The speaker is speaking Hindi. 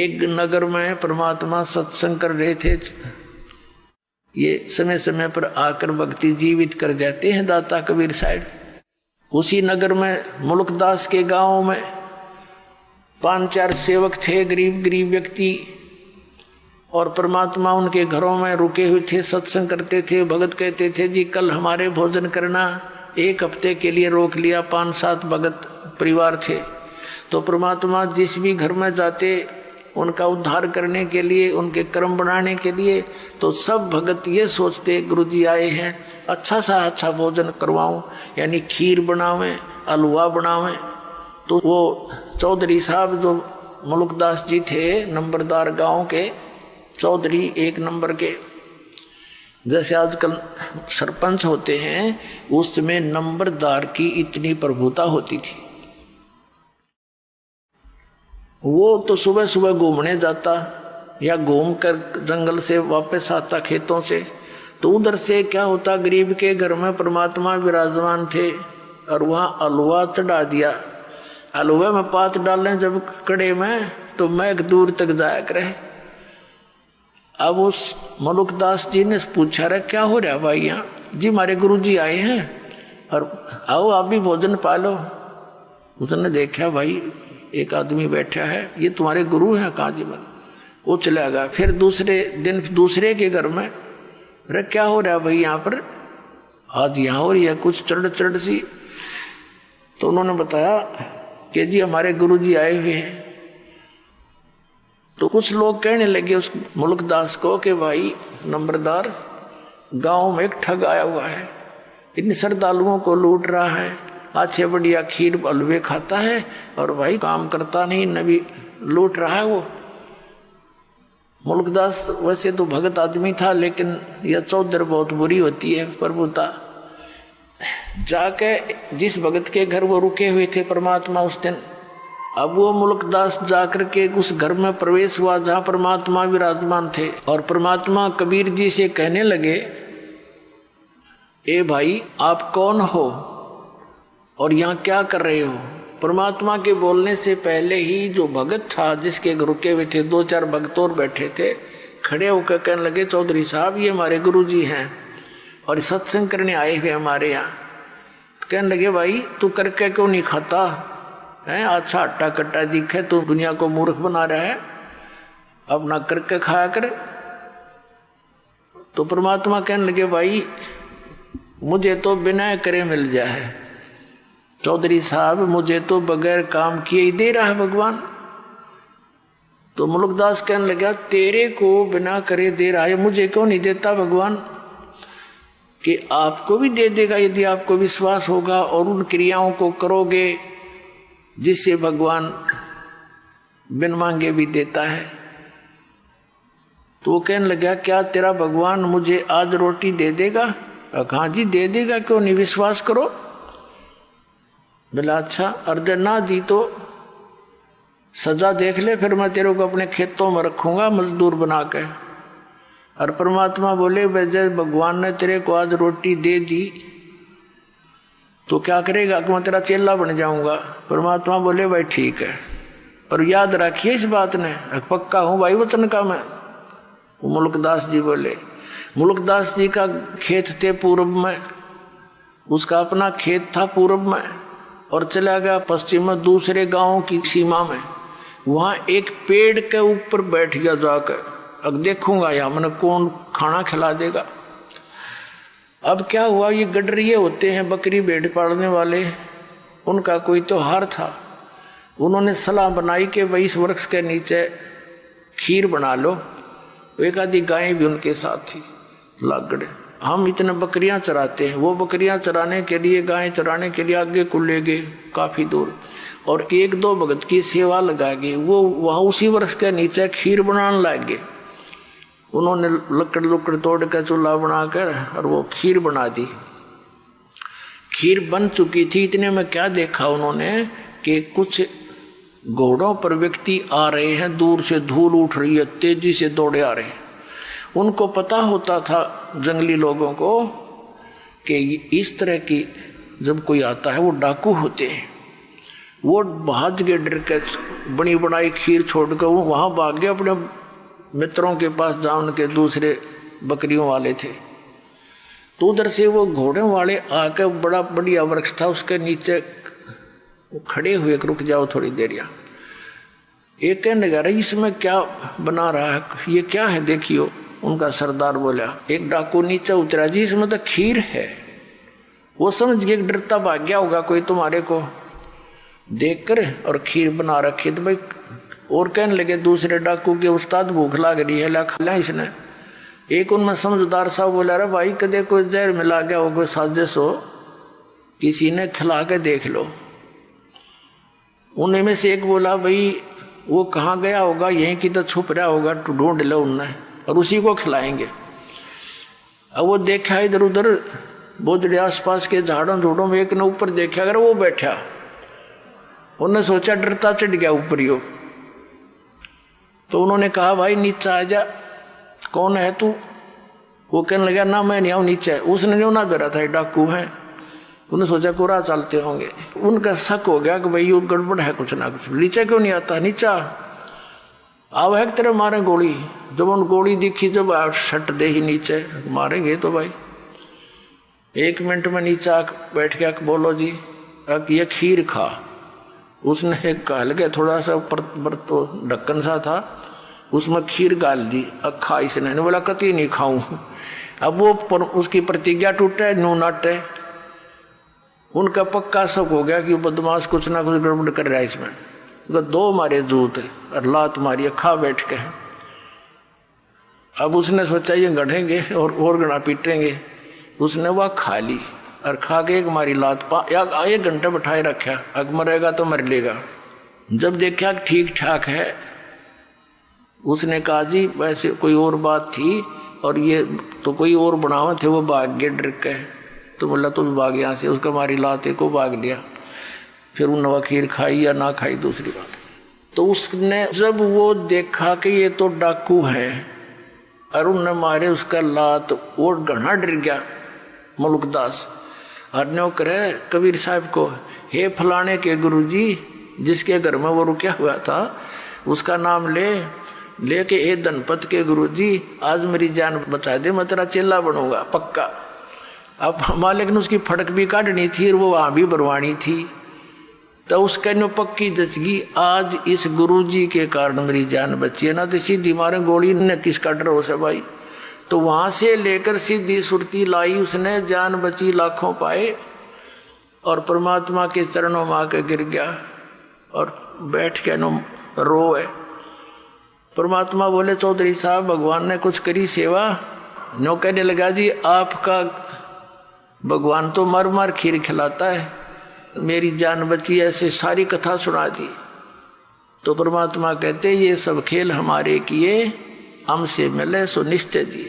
एक नगर में परमात्मा सत्संग कर रहे थे। ये समय समय पर आकर भक्ति जीवित कर जाते हैं दाता कबीर साहब। उसी नगर में मुल्कदास के गांव में 5-4 सेवक थे, गरीब गरीब व्यक्ति, और परमात्मा उनके घरों में रुके हुए थे, सत्संग करते थे। भगत कहते थे जी कल हमारे भोजन करना। 1 हफ्ते के लिए रोक लिया। 5-7 भगत परिवार थे। तो परमात्मा जिस भी घर में जाते उनका उद्धार करने के लिए, उनके कर्म बनाने के लिए, तो सब भगत ये सोचते गुरुजी आए हैं, अच्छा सा अच्छा भोजन करवाऊं, यानी खीर बनावें, हलवा बनावें। तो वो चौधरी साहब जो मुल्कदास जी थे, नंबरदार गांव के चौधरी 1 नंबर के, जैसे आजकल सरपंच होते हैं, उसमें नंबरदार की इतनी प्रभुता होती थी। वो तो सुबह सुबह घूमने जाता या घूम कर जंगल से वापस आता खेतों से, तो उधर से क्या होता, गरीब के घर में परमात्मा विराजमान थे और वहाँ हलवा चढ़ा दिया। हलवे में पात डालें जब कड़े में, तो मैं दूर तक जाया करे। अब उस मुल्कदास जी ने पूछा, रे क्या हो रहा भाई यहाँ? जी हमारे गुरुजी आए हैं और आओ आप भी भोजन पा लो। उसने देखा भाई एक आदमी बैठा है, ये तुम्हारे गुरु हैं? कहा जी मन। वो चला गया। फिर दूसरे दिन दूसरे के घर में, अरे क्या हो रहा है भाई यहाँ पर? आज यहाँ हो रही है कुछ चढ़ सी। तो उन्होंने बताया कि जी हमारे गुरुजी आए हुए हैं। तो कुछ लोग कहने लगे उस मुल्कदास को कि भाई नंबरदार, गांव में एक ठग आया हुआ है, इन श्रद्धालुओं को लूट रहा है, अच्छे बढ़िया खीर हलवे खाता है और भाई काम करता नहीं, नबी लूट रहा है। वो मुल्कदास वैसे तो भगत आदमी था, लेकिन यह चौधर बहुत बुरी होती है प्रभुता। जाके जिस भगत के घर वो रुके हुए थे परमात्मा उस दिन, अब वो मुल्कदास जाकर के उस घर में प्रवेश हुआ जहाँ परमात्मा विराजमान थे। और परमात्मा कबीर जी से कहने लगे, ए भाई आप कौन हो और यहाँ क्या कर रहे हो? परमात्मा के बोलने से पहले ही जो भगत था जिसके रुके हुए थे, 2-4 भगत और बैठे थे, खड़े होकर कहने लगे, चौधरी साहब ये हमारे गुरुजी हैं और सत्संग करने आए हुए हमारे यहाँ। तो कहने लगे, भाई तू करके क्यों नहीं खाता है? अच्छा हट्टा कट्टा दिखे, तू दुनिया को मूर्ख बना रहा है, अब ना करके खाया कर। तो परमात्मा कहने लगे, भाई मुझे तो बिना करे मिल जाए, चौधरी साहब मुझे तो बगैर काम किए ही दे रहा है भगवान। तो मुल्कदास कहने लगा, तेरे को बिना करे दे रहा है, मुझे क्यों नहीं देता भगवान? कि आपको भी दे देगा यदि आपको विश्वास होगा और उन क्रियाओं को करोगे जिससे भगवान बिन मांगे भी देता है। तो वो कहने लगा, क्या तेरा भगवान मुझे आज रोटी दे देगा? हाँ जी दे देगा, क्यों नहीं, विश्वास करो। बोला अच्छा, अर्धे ना दी तो सजा देख ले, फिर मैं तेरे को अपने खेतों में रखूंगा मजदूर बना के। और परमात्मा बोले, जब भगवान ने तेरे को आज रोटी दे दी तो क्या करेगा? कि मैं तेरा चेला बन जाऊंगा। परमात्मा बोले, भाई ठीक है, पर याद रखिए इस बात ने, पक्का हूं भाई वचन का मैं। मुल्कदास जी बोले, मुल्कदास जी का खेत थे पूर्व में, उसका अपना खेत था पूर्व में, और चला गया पश्चिम में दूसरे गांव की सीमा में। वहां एक पेड़ के ऊपर बैठ गया जाकर, अब देखूंगा यहाँ मैंने कौन खाना खिला देगा। अब क्या हुआ, ये गडरिये होते हैं बकरी भेड़ पालने वाले, उनका कोई त्योहार था। उन्होंने सलाह बनाई कि भाई इस वृक्ष के नीचे खीर बना लो। एक आधी गायें भी उनके साथ थी लागड़े। हम इतने बकरियां चराते हैं, वो बकरियां चराने के लिए, गायें चराने के लिए आगे को ले गए काफ़ी दूर, और 1-2 भगत की सेवा लगा गए। वो वहाँ उसी वृक्ष के नीचे खीर बनाने लग गए। उन्होंने लकड़ तोड़ कर चूल्हा बनाकर और वो खीर बना दी। खीर बन चुकी थी, इतने में क्या देखा उन्होंने कि कुछ घोड़ों पर व्यक्ति आ रहे हैं, दूर से धूल उठ रही है, तेजी से दौड़े आ रहे हैं। उनको पता होता था जंगली लोगों को कि इस तरह की जब कोई आता है वो डाकू होते हैं। वो भाज के डर के बनी बनाई खीर छोड़कर वो वहां भाग गया अपने मित्रों के पास जहाँ उनके दूसरे बकरियों वाले थे। तो उधर से वो घोड़े वाले आकर बड़ा बढ़िया वृक्ष था उसके नीचे खड़े हुए, रुक जाओ थोड़ी देर। यहाँ एक कहने लगा रही इसमें क्या बना रहा है, ये क्या है देखियो। उनका सरदार बोला, एक डाकू नीचे उतरा जी इसमें तो खीर है। वो समझ गए डरता भाग गया होगा कोई तुम्हारे को देखकर, और खीर बना रखी। तो भाई और कहने लगे दूसरे डाकू के, उस्ताद भूख लाग रही है, ला खा इसने। एक उनमें समझदार साहब बोला, अरे भाई कदे कोई जहर मिला गया हो, कोई साजिश हो, किसी ने खिला के देख लो। उन्हीं में से एक बोला, भाई वो कहाँ गया होगा, यहीं की तो छुप रहा होगा, तो ढूंढ लो उनने और उसी को खिलाएंगे। अब वो देखा इधर उधर बोझड़े आसपास के झाड़ों झूड़ों में, एक ने ऊपर देखा, अगर वो बैठा, उन्होंने सोचा डरता चढ़ गया ऊपर ही हो। तो उन्होंने कहा, भाई नीचे आ जा, कौन है तू? वो कहने लगा, ना मैं नहीं आऊँ नीचे। उसने नहीं ना बेरा था डाकू है, उन्होंने सोचा कोरा चलते होंगे। उनका शक हो गया कि भाई ये गड़बड़ है कुछ ना कुछ, नीचे क्यों नहीं आता, नीचे आओ एक तरह मारे गोली। जब उन गोली दिखी, जब शट दे ही नीचे मारेंगे तो भाई 1 मिनट में नीचे बैठ के बोलो जी ये खीर खा। उसने एक गाल के थोड़ा सा ऊपर तो ढक्कन सा था, उसमें खीर गाल दी, खा इसने। बोला कति नहीं खाऊं। अब वो उसकी प्रतिज्ञा टूटे, नू नाटे। उनका पक्का शक हो गया कि बदमाश कुछ ना कुछ गड़बड़ कर रहा है इसमें। तो 2 मारे जूत और लात मारी, खा बैठ के। अब उसने सोचा ये गढ़ेंगे और गड़ा पीटेंगे। उसने वह खा ली और खा के एक मारी लात, 1 घंटा बैठाए रखा, अब मरेगा तो मर लेगा। जब देखा ठीक ठाक है, उसने कहा जी वैसे कोई और बात थी और ये तो कोई और बनावे थे, वो भाग गए डर के। तो बोला तो भी भाग यहाँ से, उसका मारी लाते को भाग लिया। फिर उन्होंने खीर खाई या ना खाई दूसरी बात। तो उसने जब वो देखा कि ये तो डाकू है और उन्होंने मारे उसका लात, वो घना डर गया मुल्कदास। हरने करे कबीर साहब को, हे फलाने के गुरुजी जिसके घर में वो रुका हुआ था उसका नाम लेके ए धनपत के गुरुजी आज मेरी जान बचा दे, मैं तेरा चेला बनूंगा पक्का। अब मालिक ने उसकी फटक भी काटनी थी और वो वहाँ भी बरवानी थी। तो उसका नो पक्की जचगी, आज इस गुरुजी के कारण मेरी जान बची है, ना तो सीधी मारे गोली ने किसका डर हो से भाई। तो वहां से लेकर सीधी सुरती लाई उसने, जान बची लाखों पाए और परमात्मा के चरणों में आके गिर गया और बैठ के नो रोए। परमात्मा बोले, चौधरी साहब भगवान ने कुछ करी सेवा? नो कहने लगा, जी आपका भगवान तो मर मर खीर खिलाता है, मेरी जान बची, ऐसे सारी कथा सुना दी। तो परमात्मा कहते, ये सब खेल हमारे किए, हमसे मिले सो निश्चय जी।